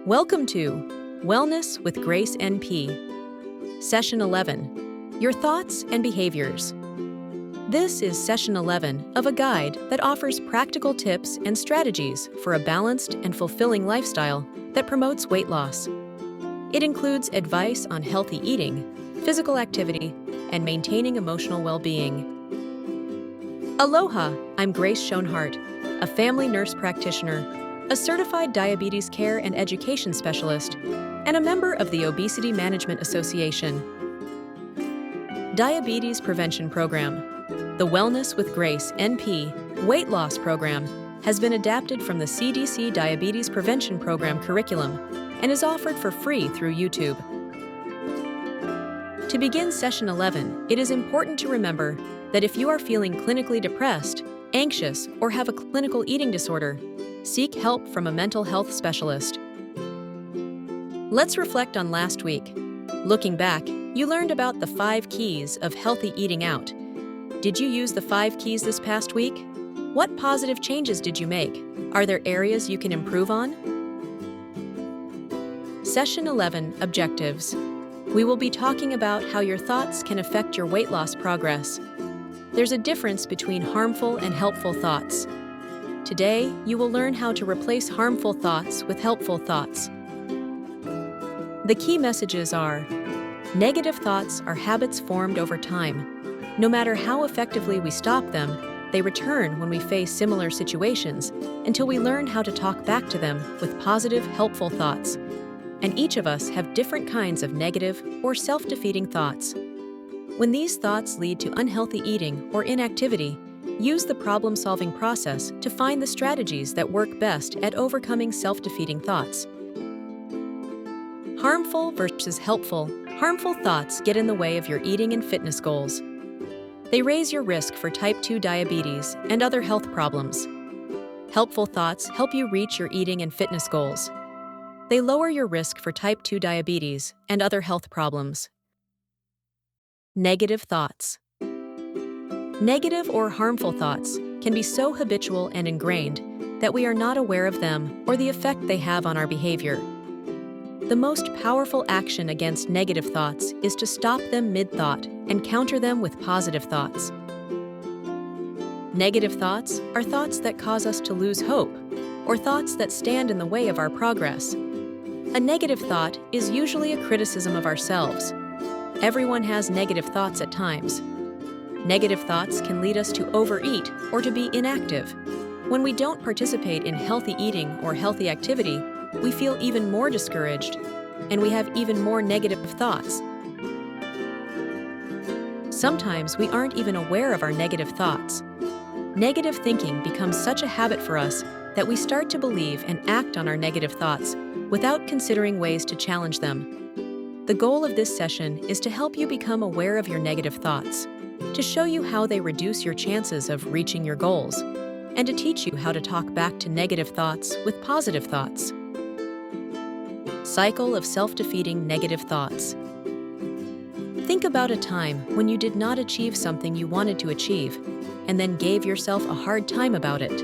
Welcome to Wellness with Grace NP, Session 11, Your Thoughts and Behaviors. This is Session 11 of a guide that offers practical tips and strategies for a balanced and fulfilling lifestyle that promotes weight loss. It includes advice on healthy eating, physical activity, and maintaining emotional well-being. Aloha, I'm Grace Schonhardt, a family nurse practitioner, a certified diabetes care and education specialist, and a member of the Obesity Management Association. Diabetes Prevention Program. The Wellness with Grace NP weight loss program has been adapted from the CDC Diabetes Prevention Program curriculum and is offered for free through YouTube. To begin Session 11, it is important to remember that if you are feeling clinically depressed, anxious, or have a clinical eating disorder, seek help from a mental health specialist. Let's reflect on last week. Looking back, you learned about the 5 keys of healthy eating out. Did you use the 5 keys this past week? What positive changes did you make? Are there areas you can improve on? Session 11, Objectives. We will be talking about how your thoughts can affect your weight loss progress. There's a difference between harmful and helpful thoughts. Today, you will learn how to replace harmful thoughts with helpful thoughts. The key messages are: negative thoughts are habits formed over time. No matter how effectively we stop them, they return when we face similar situations until we learn how to talk back to them with positive, helpful thoughts. And each of us have different kinds of negative or self-defeating thoughts. When these thoughts lead to unhealthy eating or inactivity, use the problem-solving process to find the strategies that work best at overcoming self-defeating thoughts. Harmful versus helpful. Harmful thoughts get in the way of your eating and fitness goals. They raise your risk for type 2 diabetes and other health problems. Helpful thoughts help you reach your eating and fitness goals. They lower your risk for type 2 diabetes and other health problems. Negative thoughts. Negative or harmful thoughts can be so habitual and ingrained that we are not aware of them or the effect they have on our behavior. The most powerful action against negative thoughts is to stop them mid-thought and counter them with positive thoughts. Negative thoughts are thoughts that cause us to lose hope, or thoughts that stand in the way of our progress. A negative thought is usually a criticism of ourselves. Everyone has negative thoughts at times. Negative thoughts can lead us to overeat or to be inactive. When we don't participate in healthy eating or healthy activity, we feel even more discouraged, and we have even more negative thoughts. Sometimes we aren't even aware of our negative thoughts. Negative thinking becomes such a habit for us that we start to believe and act on our negative thoughts without considering ways to challenge them. The goal of this session is to help you become aware of your negative thoughts, to show you how they reduce your chances of reaching your goals, and to teach you how to talk back to negative thoughts with positive thoughts. Cycle of self-defeating negative thoughts. Think about a time when you did not achieve something you wanted to achieve, and then gave yourself a hard time about it.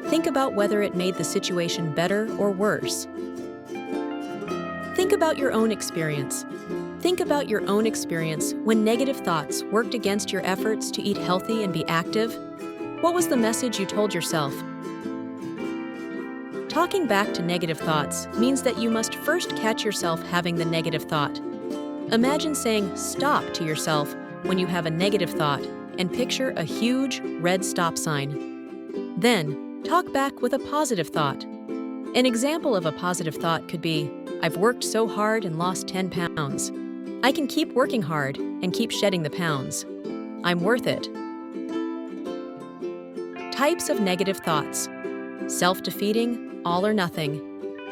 Think about whether it made the situation better or worse. Think about your own experience. Think about your own experience when negative thoughts worked against your efforts to eat healthy and be active. What was the message you told yourself? Talking back to negative thoughts means that you must first catch yourself having the negative thought. Imagine saying "stop" to yourself when you have a negative thought and picture a huge red stop sign. Then, talk back with a positive thought. An example of a positive thought could be, "I've worked so hard and lost 10 pounds. I can keep working hard and keep shedding the pounds. I'm worth it." Types of negative thoughts. Self-defeating, all or nothing.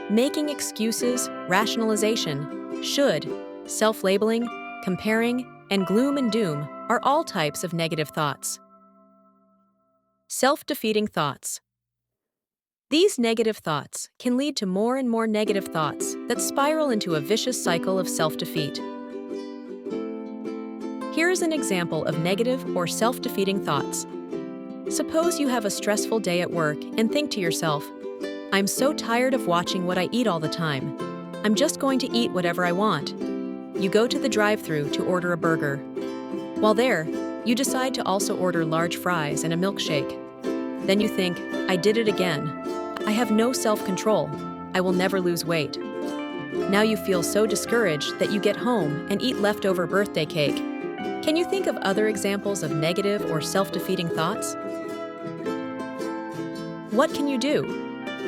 Making excuses, rationalization, should, self-labeling, comparing, and gloom and doom are all types of negative thoughts. Self-defeating thoughts. These negative thoughts can lead to more and more negative thoughts that spiral into a vicious cycle of self-defeat. Here is an example of negative or self-defeating thoughts. Suppose you have a stressful day at work and think to yourself, I'm so tired of watching what I eat all the time. I'm just going to eat whatever I want. You go to the drive-thru to order a burger. While there, you decide to also order large fries and a milkshake. Then you think, I did it again. I have no self-control. I will never lose weight. Now you feel so discouraged that you get home and eat leftover birthday cake. Can you think of other examples of negative or self-defeating thoughts? What can you do?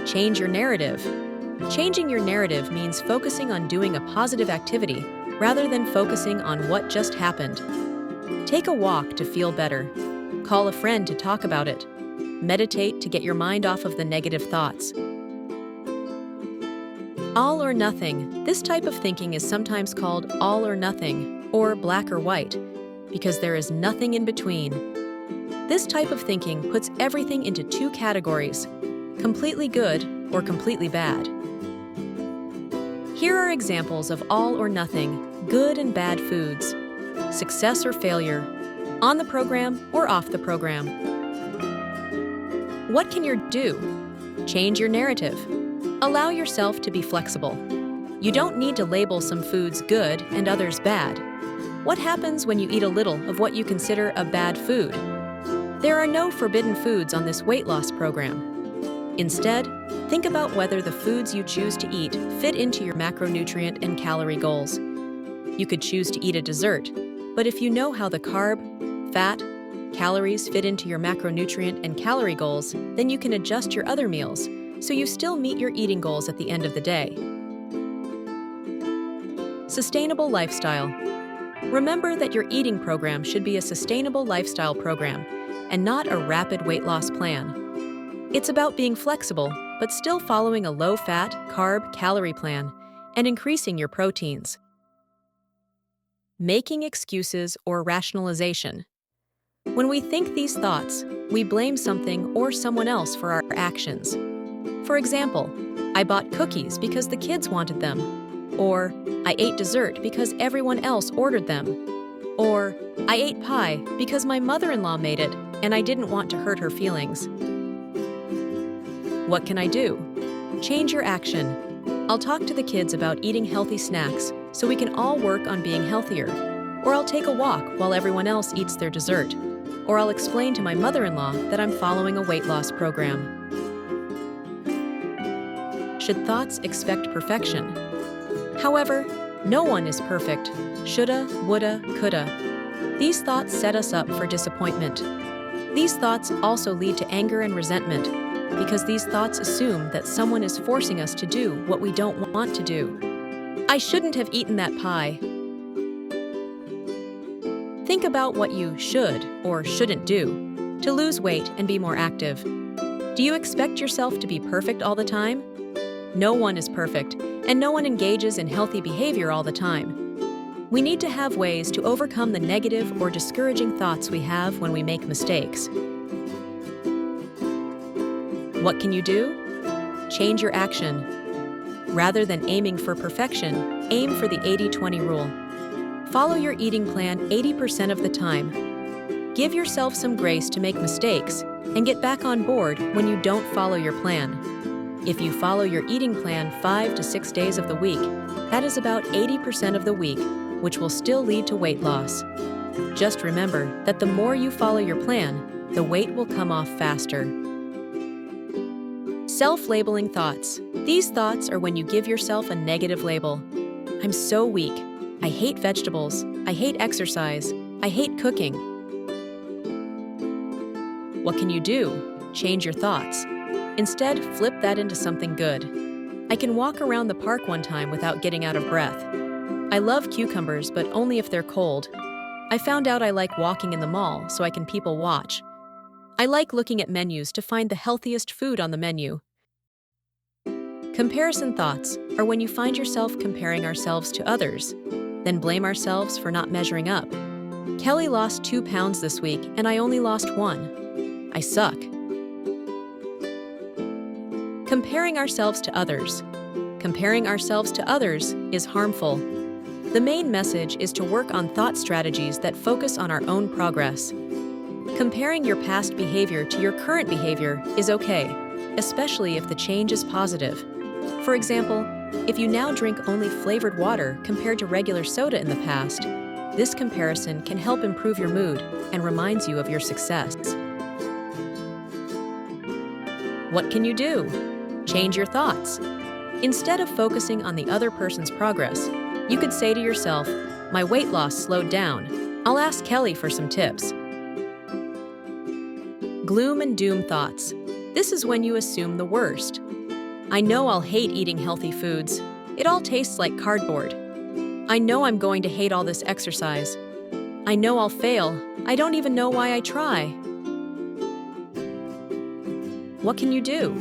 Change your narrative. Changing your narrative means focusing on doing a positive activity rather than focusing on what just happened. Take a walk to feel better. Call a friend to talk about it. Meditate to get your mind off of the negative thoughts. All or nothing. This type of thinking is sometimes called all or nothing, or black or white, because there is nothing in between. This type of thinking puts everything into two categories, completely good or completely bad. Here are examples of all or nothing, good and bad foods, success or failure, on the program or off the program. What can you do? Change your narrative. Allow yourself to be flexible. You don't need to label some foods good and others bad. What happens when you eat a little of what you consider a bad food? There are no forbidden foods on this weight loss program. Instead, think about whether the foods you choose to eat fit into your macronutrient and calorie goals. You could choose to eat a dessert, but if you know how the carb, fat, calories fit into your macronutrient and calorie goals, then you can adjust your other meals so you still meet your eating goals at the end of the day. Sustainable lifestyle. Remember that your eating program should be a sustainable lifestyle program and not a rapid weight loss plan. It's about being flexible, but still following a low-fat, carb-calorie plan and increasing your proteins. Making excuses or rationalization. When we think these thoughts, we blame something or someone else for our actions. For example, I bought cookies because the kids wanted them. Or, I ate dessert because everyone else ordered them. Or, I ate pie because my mother-in-law made it and I didn't want to hurt her feelings. What can I do? Change your action. I'll talk to the kids about eating healthy snacks so we can all work on being healthier. Or I'll take a walk while everyone else eats their dessert. Or I'll explain to my mother-in-law that I'm following a weight loss program. Should thoughts expect perfection? However, no one is perfect. Shoulda, woulda, coulda. These thoughts set us up for disappointment. These thoughts also lead to anger and resentment, because these thoughts assume that someone is forcing us to do what we don't want to do. I shouldn't have eaten that pie. Think about what you should or shouldn't do to lose weight and be more active. Do you expect yourself to be perfect all the time? No one is perfect, and no one engages in healthy behavior all the time. We need to have ways to overcome the negative or discouraging thoughts we have when we make mistakes. What can you do? Change your action. Rather than aiming for perfection, aim for the 80-20 rule. Follow your eating plan 80% of the time. Give yourself some grace to make mistakes and get back on board when you don't follow your plan. If you follow your eating plan 5 to 6 days of the week, that is about 80% of the week, which will still lead to weight loss. Just remember that the more you follow your plan, the weight will come off faster. Self-labeling thoughts. These thoughts are when you give yourself a negative label. I'm so weak. I hate vegetables. I hate exercise. I hate cooking. What can you do? Change your thoughts. Instead, flip that into something good. I can walk around the park one time without getting out of breath. I love cucumbers, but only if they're cold. I found out I like walking in the mall so I can people watch. I like looking at menus to find the healthiest food on the menu. Comparison thoughts are when you find yourself comparing ourselves to others, then blame ourselves for not measuring up. Kelly lost 2 pounds this week and I only lost 1. I suck. Comparing ourselves to others. Comparing ourselves to others is harmful. The main message is to work on thought strategies that focus on our own progress. Comparing your past behavior to your current behavior is okay, especially if the change is positive. For example, if you now drink only flavored water compared to regular soda in the past, this comparison can help improve your mood and reminds you of your success. What can you do? Change your thoughts. Instead of focusing on the other person's progress, you could say to yourself, "My weight loss slowed down. I'll ask Kelly for some tips." Gloom and doom thoughts. This is when you assume the worst. I know I'll hate eating healthy foods. It all tastes like cardboard. I know I'm going to hate all this exercise. I know I'll fail. I don't even know why I try. What can you do?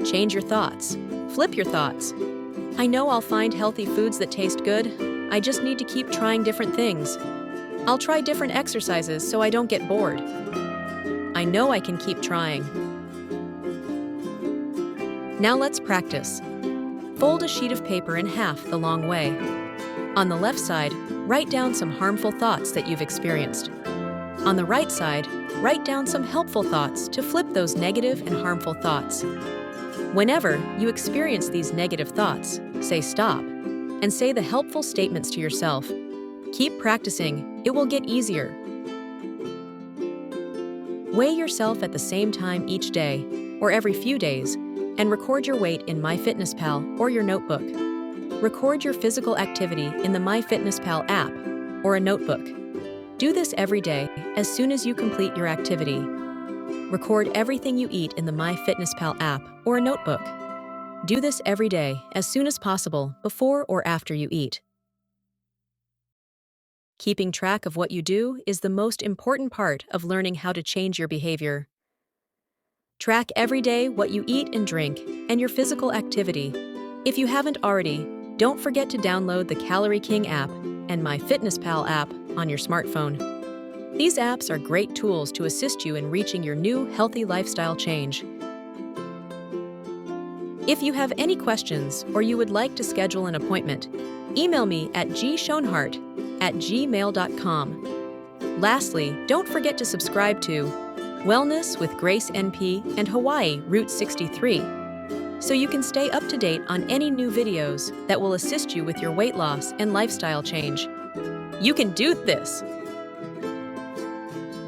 Change your thoughts. Flip your thoughts. I know I'll find healthy foods that taste good. I just need to keep trying different things. I'll try different exercises so I don't get bored. I know I can keep trying. Now let's practice. Fold a sheet of paper in half the long way. On the left side, write down some harmful thoughts that you've experienced. On the right side, write down some helpful thoughts to flip those negative and harmful thoughts. Whenever you experience these negative thoughts, say stop and say the helpful statements to yourself. Keep practicing, it will get easier. Weigh yourself at the same time each day or every few days and record your weight in MyFitnessPal or your notebook. Record your physical activity in the MyFitnessPal app or a notebook. Do this every day as soon as you complete your activity. Record everything you eat in the MyFitnessPal app or a notebook. Do this every day as soon as possible before or after you eat. Keeping track of what you do is the most important part of learning how to change your behavior. Track every day what you eat and drink and your physical activity. If you haven't already, don't forget to download the Calorie King app and MyFitnessPal app on your smartphone. These apps are great tools to assist you in reaching your new healthy lifestyle change. If you have any questions or you would like to schedule an appointment, email me at gschonhardt@gmail.com. Lastly, don't forget to subscribe to Wellness with Grace NP and Hawaii Route 63, so you can stay up to date on any new videos that will assist you with your weight loss and lifestyle change. You can do this!